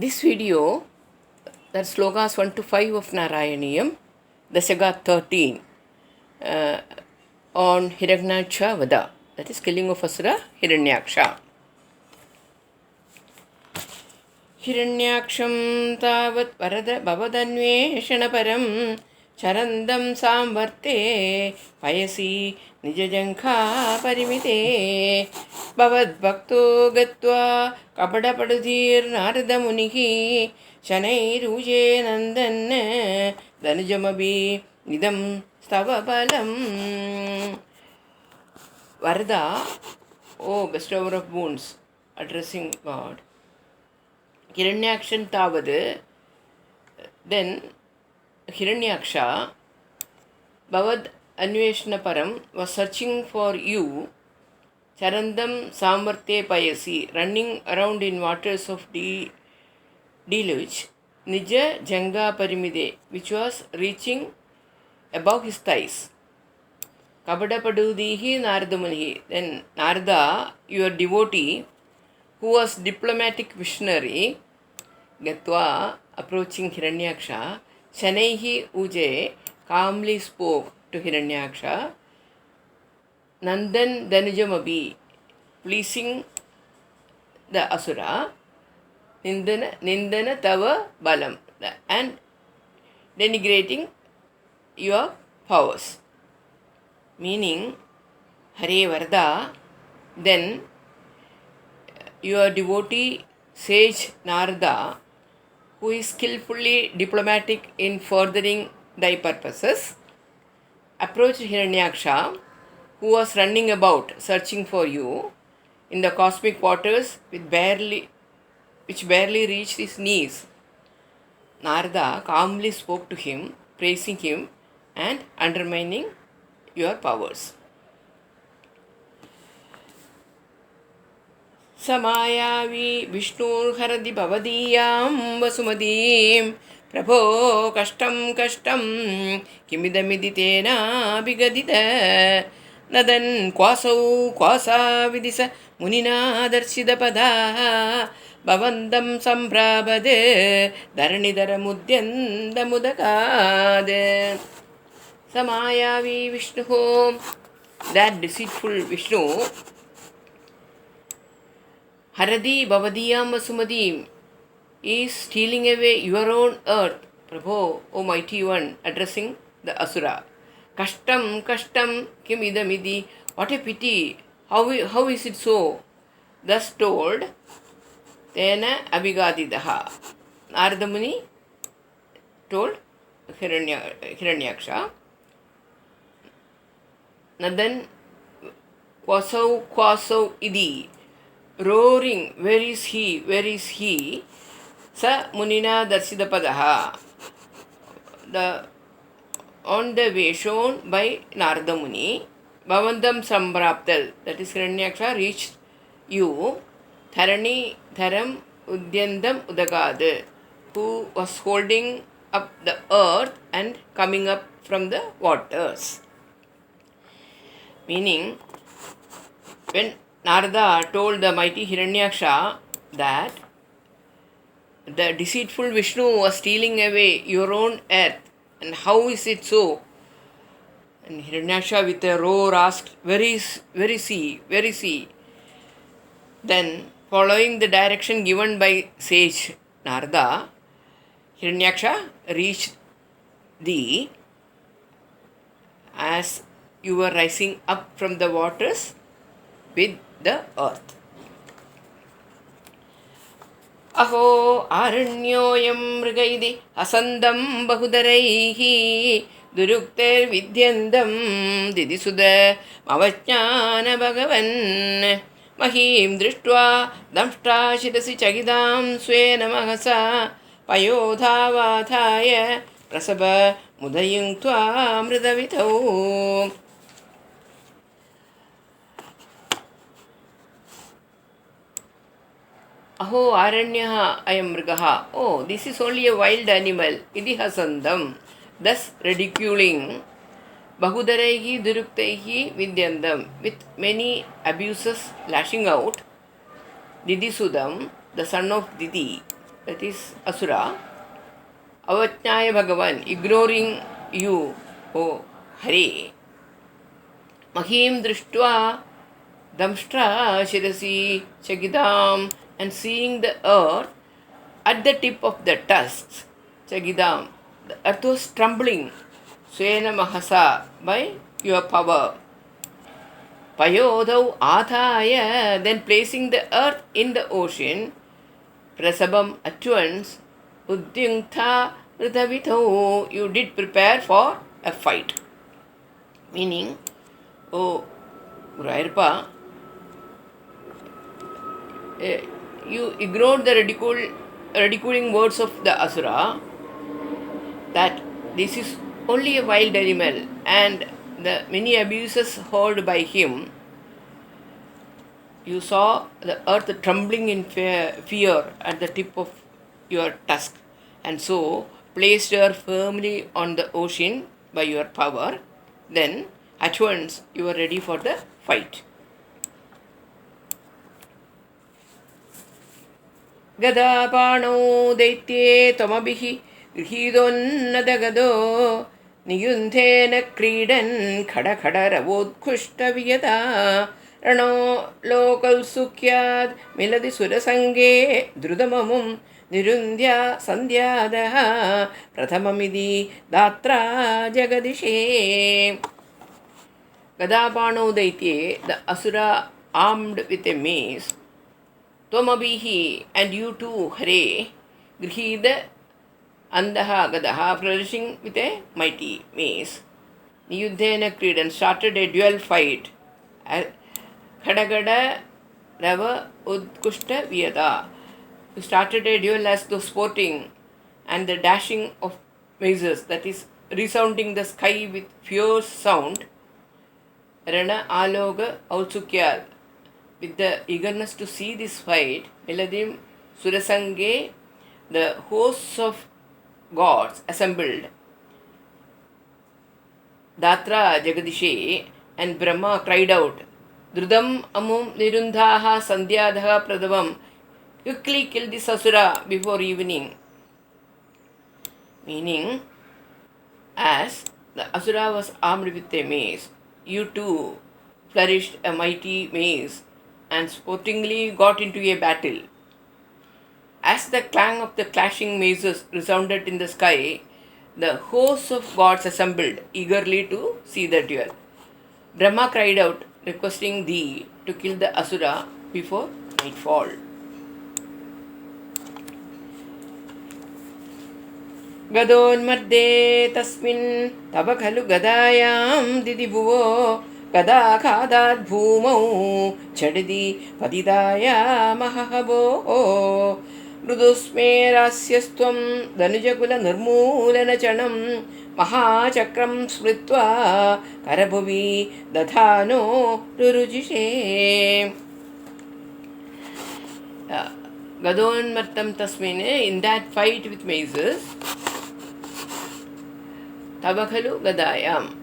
This video, that slokas 1 to 5 of Narayaniyam, Dashaga 13, on Hiranyaksha Vada, that is killing of Asura Hiranyaksha. Hiranyaksham tavat varada bhavadanyeshanaparam charandam samvarte payasi nijajankha parimite bhavad bhakto gatva kapadapadudir narada munihi shanairuje nandan dhanujamabi nidam stavabalam. Varada, O bestower of boons, addressing God. Hiranyakshan tavadu, then Hiranyaksha, Bhavad Anveshana Param, was searching for you, Charandam Samvarte Payasi, running around in waters of deluge, Nija Janga Parimide, which was reaching above his thighs. Kabadapadudihi Naradamunihi, then Narada, your devotee, who was diplomatic visionary, Gatwa, approaching Hiranyaksha, Shanaihi Uje calmly spoke to Hiranyaksha, Nandan Dhanujamabi, pleasing the Asura, Nindana Tava Balam, and denigrating your powers. Meaning, Hare Varda, then your devotee sage Narada, who is skillfully diplomatic in furthering thy purposes, approached Hiranyaksha, who was running about searching for you in the cosmic waters which barely reached his knees. Narada calmly spoke to him, praising him and undermining your powers. Samayavi Vishnurharadi Bhavadiyam Vasumadiim Prabho Kashtam Kimidamiditena Bigadita Nadan Kwasau Kwasa Vidisa Munina Darshida Pada Bhavandam Samprabade Dharanidara Mudyanda Mudakade. Samayavi Vishnu, that deceitful Vishnu, Haradi Bhavadiyam Vasumadim, is stealing away your own earth. Prabho, O mighty one, addressing the Asura. Kashtam kim idamidi, what a pity, how is it so? Thus told, Tena Abhigadidaha. Narada Muni told Hiranyaksha, Nadan Kwasau idi, roaring, where is he? Sa Munina Darsidapadaha, on the way shown by Narada Muni, Bhavandam Sampraptal, that is Hiranyaksha, reached you, Tharani Tharam Udyandam Udagad, who was holding up the earth and coming up from the waters. Meaning, when Narada told the mighty Hiranyaksha that the deceitful Vishnu was stealing away your own earth, and how is it so? And Hiranyaksha with a roar asked, where is he? Then, following the direction given by sage Narada, Hiranyaksha reached thee as you were rising up from the waters with the earth. Aho arunyoyam mrigaidi asandam bahudaraihi durukter vidyandam didisuda mavajnana bhagavan mahim drishtva damshta shirasi chagidam swena mahasa payodhavathaya prasabha mudayuntva mridavitau. Aho Aranyaha ayam mrigaha. Oh, this is only a wild animal. Idi hasandam. Thus ridiculing Bahudaraihi Duruktaihi Vidyandam, with many abuses lashing out, Didisudam, the son of Didi, that is Asura, Avajnaya Bhagavan, ignoring you, O Hare, Mahim Drishtva Damshtra Shirasi Chagidam, and seeing the earth at the tip of the tusks, Chagidam, the earth was trembling, Swena Mahasa, by your power. Payodau Athaya, then placing the earth in the ocean, Prasabam at once, Udyuntha Ridhavito, you did prepare for a fight. Meaning, oh Gurayarpa, you ignored the ridiculing words of the Asura that this is only a wild animal and the many abuses heard by him. You saw the earth trembling in fear at the tip of your tusk, and so placed her firmly on the ocean by your power. Then at once you were ready for the fight. Gadapanau daitye tamabhihi gridonnadagado niyunthena kridan khada khada ravodkushta viyata Rano lokal sukyad miladi surasange drudamamum nirundhya sandhyadaha prathamamidi datra jagadishe. Gadapano daitye, the asura armed with a mace, Tomabihi, and you too, Hare, Grihida Andaha Gadaha, flourishing with a mighty mace. Niyudhena Kridan started a duel fight. Khadagada Rava Udkushta Vyada. You started a duel as though sporting, and the dashing of mazes, that is, resounding the sky with fierce sound. Rana Aloga Autsukyal, with the eagerness to see this fight, Miladim Surasange, the hosts of gods assembled. Datra Jagadishe, and Brahma cried out, Drudam Amum Nirundhaha Sandhyadha Pradavam, quickly kill this Asura before evening. Meaning, as the Asura was armed with a mace, you too flourished a mighty mace and sportingly got into a battle. As the clang of the clashing mazes resounded in the sky, the hosts of gods assembled eagerly to see the duel. Brahma cried out, requesting thee to kill the Asura before nightfall. Gadonmadde tasmin tava khalu gadayam didibhuvo gadakhadat bhumau chadidi padidaya mahahabo mrudusmerasyastvam danujakula nirmulana chanam mahachakram smritva karabhuvi dathano rurujishe. Gadonmartam tasmin, in that fight with mazes, Tabakhalu Gadayam,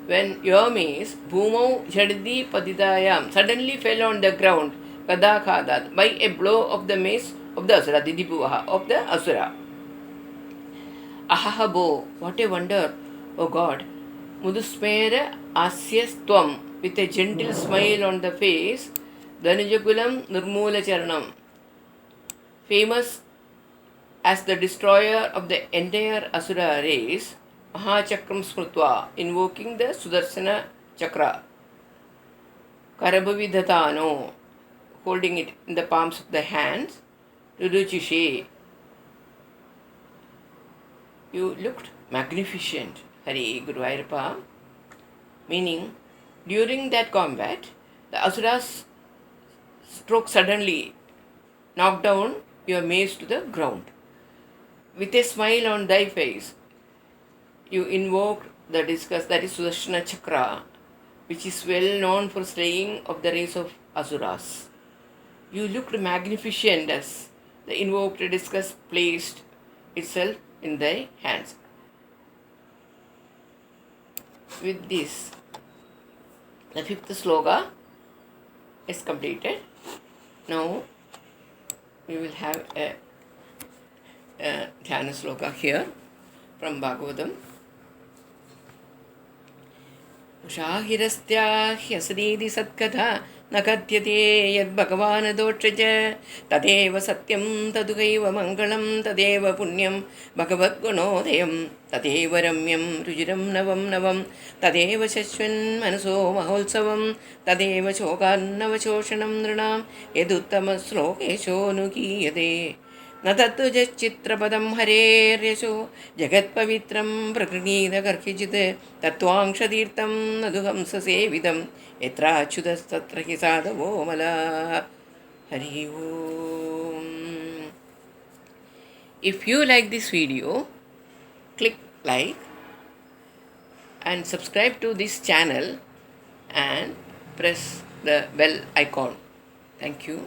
when your mace, Bhumau Jaddi Padidayam, suddenly fell on the ground, Gadakhadat, by a blow of the mace of the Asura, Didipuvaha, of the Asura. Ahahabo, what a wonder, O God! Mudusmera Asyastvam, with a gentle smile on the face, Dhanujakulam Nirmula Charanam, famous as the destroyer of the entire Asura race, Mahachakram Smrutva, invoking the Sudarsana Chakra. Karabhavidhatano, holding it in the palms of the hands. Ruruchishe, you looked magnificent, Hari Guruvayurappa. Meaning, during that combat, the Asuras struck suddenly, knocked down your mace to the ground. With a smile on thy face, you invoked the discuss, that is Sudarshana Chakra, which is well known for slaying of the race of Asuras. You looked magnificent as the invoked discus placed itself in thy hands. With this, the fifth sloka is completed. Now we will have a Dhyana Sloka here from Bhagavatam. उषाहिरस्त्या ह्यसदीति सत्कथा न कथ्यते यद्भगवानदोक्षज तदेव सत्यं तदुगैव मङ्गलं तदेव पुण्यं भगवद्गुणोदयं तदेव रम्यं रुचिरं नवं नवं तदेव शश्वन्मनसो महोत्सवं तदेव शोकान्नवशोषणं नृणां यदुत्तमश्लोकेशोऽनुगीयते न तत्त्वचित्रपदं हरेर्यशो जगत्पवित्रं प्रगृहीतकर्हिचित् तत्त्वांशतीर्थं नदुहंससेवितं यत्राच्युतस्तत्र हि साधवो मलाः. हरि ओम्. If you like this video, click like and subscribe to this channel and press the bell icon. Thank you.